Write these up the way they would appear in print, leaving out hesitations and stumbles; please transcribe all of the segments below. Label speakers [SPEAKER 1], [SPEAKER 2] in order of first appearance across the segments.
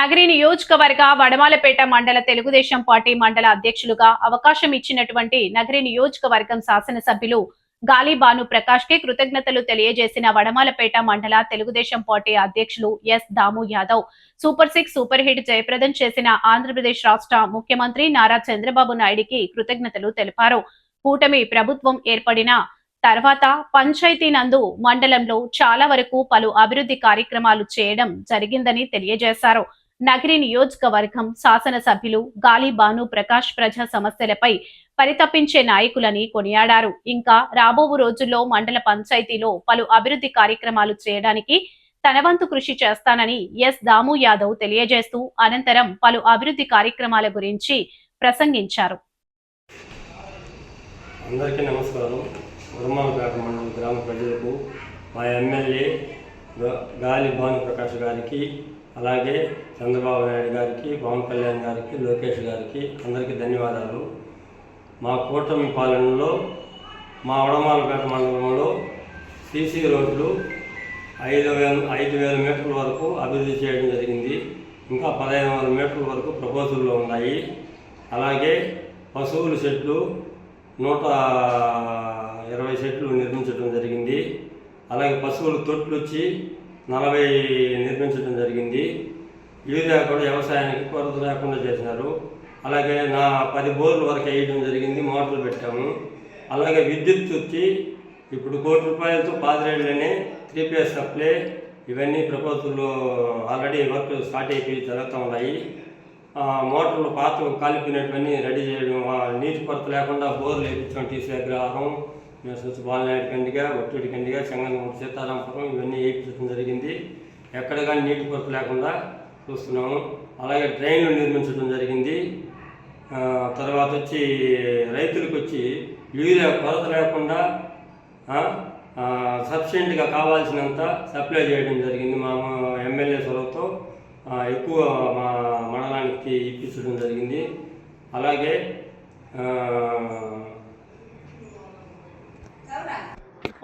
[SPEAKER 1] నగరి నియోజకవర్గ వడమాలపేట మండల తెలుగుదేశం పార్టీ మండల అధ్యక్షులుగా అవకాశం ఇచ్చినటువంటి నగరి నియోజకవర్గం శాసనసభ్యులు గాలి భాను ప్రకాష్ కి కృతజ్ఞతలు తెలియజేసిన వడమాలపేట మండల తెలుగుదేశం పార్టీ అధ్యక్షులు ఎస్ దాము యాదవ్ సూపర్ 6 సూపర్ హిట్ జయప్రదం చేసిన ఆంధ్రప్రదేశ్ రాష్ట్ర ముఖ్యమంత్రి నారా చంద్రబాబు నాయుడికి కృతజ్ఞతలు తెలిపారు. కూటమి ప్రభుత్వం ఏర్పడిన తర్వాత పంచాయతీ నందు మండలంలో చాలా వరకు పలు అభివృద్ధి కార్యక్రమాలు చేయడం జరిగిందని తెలియజేశారు. నగరి నియోజకవర్గం శాసనసభ్యులు గాలి భాను ప్రకాష్ ప్రజా సమస్యలపై పరితపించే నాయకులని కొనియాడారు. ఇంకా రాబో రోజుల్లో మండల పంచాయతీలో పలు అభివృద్ధి కార్యక్రమాలు చేయడానికి తన వంతు కృషి చేస్తానని ఎస్ దాము యాదవ్ తెలియజేస్తూ అనంతరం పలు అభివృద్ధి కార్యక్రమాల గురించి ప్రసంగించారు.
[SPEAKER 2] అందరికీ నమస్కారం. వడమాలపేట మండలం గ్రామ ప్రజలకు మా ఎమ్మెల్యే గాలి భాను ప్రకాష్ గారికి, అలాగే చంద్రబాబు నాయుడు గారికి, పవన్ కళ్యాణ్ గారికి, లోకేష్ గారికి అందరికీ ధన్యవాదాలు. మా కూటమి పాలనలో మా వడమాలపేట మండలంలో సీసీ రోడ్లు 5,000 మీటర్ల వరకు అభివృద్ధి చేయడం జరిగింది. ఇంకా 15,000 మీటర్ల వరకు ప్రపోజల్లో ఉన్నాయి. అలాగే పశువుల షెడ్లు 120 షెడ్లు నిర్మించడం జరిగింది. అలాగే పశువుల తొట్లు వచ్చి 40 నిర్మించడం జరిగింది. యూరియా కూడా వ్యవసాయానికి కొరత లేకుండా చేసినారు. అలాగే 10 బోర్ల వరకు వేయడం జరిగింది, మోటార్లు పెట్టాము. అలాగే విద్యుత్ వచ్చి ఇప్పుడు ₹1 కోటి పాదిరేళ్ళని 3 ఫేజ్ సప్లై ఇవన్నీ ప్రపోజల్లో ఆల్రెడీ వర్క్ స్టార్ట్ అయిపోయి జరుగుతూ ఉన్నాయి. మోటార్లు పాత కాలిపోయినటువన్నీ రెడీ చేయడం, నీటి కొరత లేకుండా బోర్లు వేయించడం, టీసీ అగ్రహారం, బాలనాయుడు కండిగా, ఒట్టూడి కండిగా, చెంగనమూడి, సీతారాంపురం ఇవన్నీ వేయించడం జరిగింది. ఎక్కడ కానీ నీటి కొరత లేకుండా చూస్తున్నాము. అలాగే డ్రైన్లు నిర్మించడం జరిగింది. తర్వాత వచ్చి రైతులకు వచ్చి యూరియా కొరత లేకుండా సఫిషియెంట్గా కావాల్సినంత సప్లై చేయడం జరిగింది. మా ఎమ్మెల్యే చొరవతో ఎక్కువ మా మండలానికి ఇప్పించడం జరిగింది. అలాగే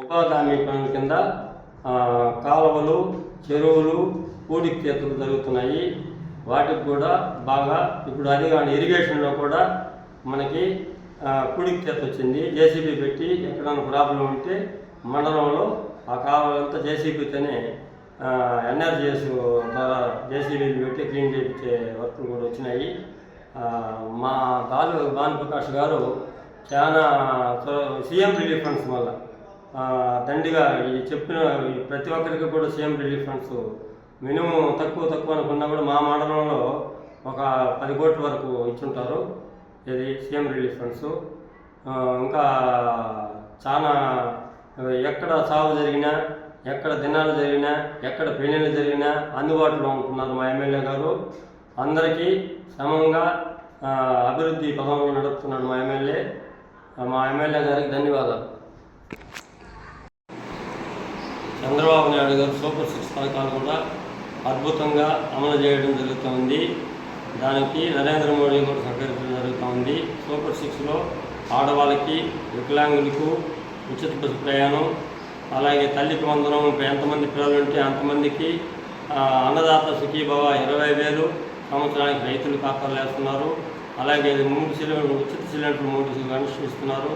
[SPEAKER 2] ఉపాధి హామీ పనుల కింద కాలువలు, చెరువులు పూడికతీతలు జరుగుతున్నాయి. వాటికి కూడా బాగా ఇప్పుడు అది కానీ ఇరిగేషన్లో కూడా మనకి పూడికతీత వచ్చింది. జేసీబీ పెట్టి ఎక్కడైనా ప్రాబ్లం ఉంటే మండలంలో ఆ కాలువలంతా జేసీబీతోనే ఎన్ఆర్జీఎస్ ద్వారా జేసీబీలు పెట్టి క్లీన్ చేయించే వర్క్లు కూడా వచ్చినాయి. మా భాను ప్రకాష్ గారు చాలా సీఎం రిలీఫ్ ఫండ్స్ వల్ల దండిగా ఈ చెప్పిన ప్రతి ఒక్కరికి కూడా సీఎం రిలీఫ్ ఫండ్స్ మినిమం తక్కువ అనుకున్నా కూడా మా మండలంలో ఒక 10 కోట్ల వరకు ఇచ్చుంటారు. ఇది సీఎం రిలీఫ్ ఫండ్స్. ఇంకా చాలా ఎక్కడ సాగు జరిగినా, ఎక్కడ దినాలు జరిగినా, ఎక్కడ పెళ్ళిళ్ళు జరిగినా అందుబాటులో ఉంటున్నారు మా ఎమ్మెల్యే గారు. అందరికీ సమంగా అభివృద్ధి పదంలో నడుపుతున్నాడు మా ఎమ్మెల్యే గారికి ధన్యవాదాలు. చంద్రబాబు నాయుడు గారు సూపర్ 6 పథకాలు కూడా అద్భుతంగా అమలు చేయడం జరుగుతుంది. దానికి నరేంద్ర మోడీ కూడా సహకరించడం జరుగుతుంది. సూపర్ 6లో ఆడవాళ్ళకి, వికలాంగులకు ఉచిత బస్సు ప్రయాణం, అలాగే తల్లికి వందనం, ఎంతమంది పిల్లలు ఉంటే అంతమందికి అన్నదాత సుఖీభవ 20,000 సంవత్సరానికి రైతులు ఖాతాలు వేస్తున్నారు. అలాగే 3 సిలిండర్లు ఉచిత సిలిండర్లు 3 కనెక్షన్ ఇస్తున్నారు.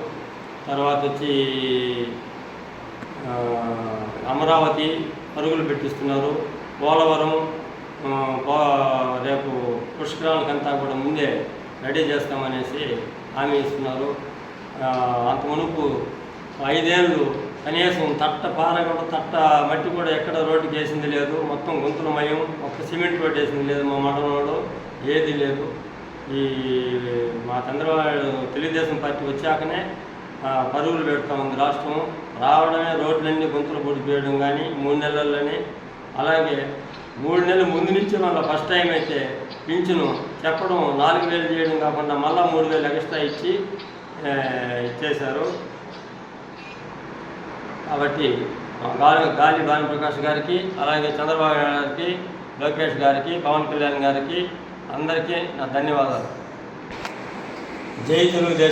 [SPEAKER 2] తర్వాత వచ్చి అమరావతి పరుగులు పెట్టిస్తున్నారు. పోలవరం రేపు పుష్కరాలకంతా కూడా ముందే రెడీ చేస్తామనేసి హామీ ఇస్తున్నారు. అంత మునుపు 5 ఏళ్ళు కనీసం తట్ట మట్టి కూడా ఎక్కడ రోడ్డుకి వేసింది లేదు. మొత్తం గుంతలమయం, ఒక్క సిమెంట్ రోడ్డు వేసింది లేదు. మా మండలంలో ఏది లేదు. ఈ మా చంద్రబాబు తెలుగుదేశం పార్టీ వచ్చాకనే పరుగులు పెడతా ఉంది రాష్ట్రం. రావడమే రోడ్లన్నీ గుంతలు పొడిపోయడం కానీ 3 నెలల్లోనే. అలాగే 3 నెలల ముందు నుంచి మళ్ళీ ఫస్ట్ టైం అయితే పింఛను చెప్పడం 4,000 చేయడం కాకుండా మళ్ళీ 3,000 ఎక్స్ట్రా ఇచ్చేశారు. కాబట్టి గాలి భాను ప్రకాష్ గారికి, అలాగే చంద్రబాబు నాయుడు గారికి, లోకేష్ గారికి, పవన్ కళ్యాణ్ గారికి అందరికీ నా ధన్యవాదాలు. జై తెలుగుదేశం.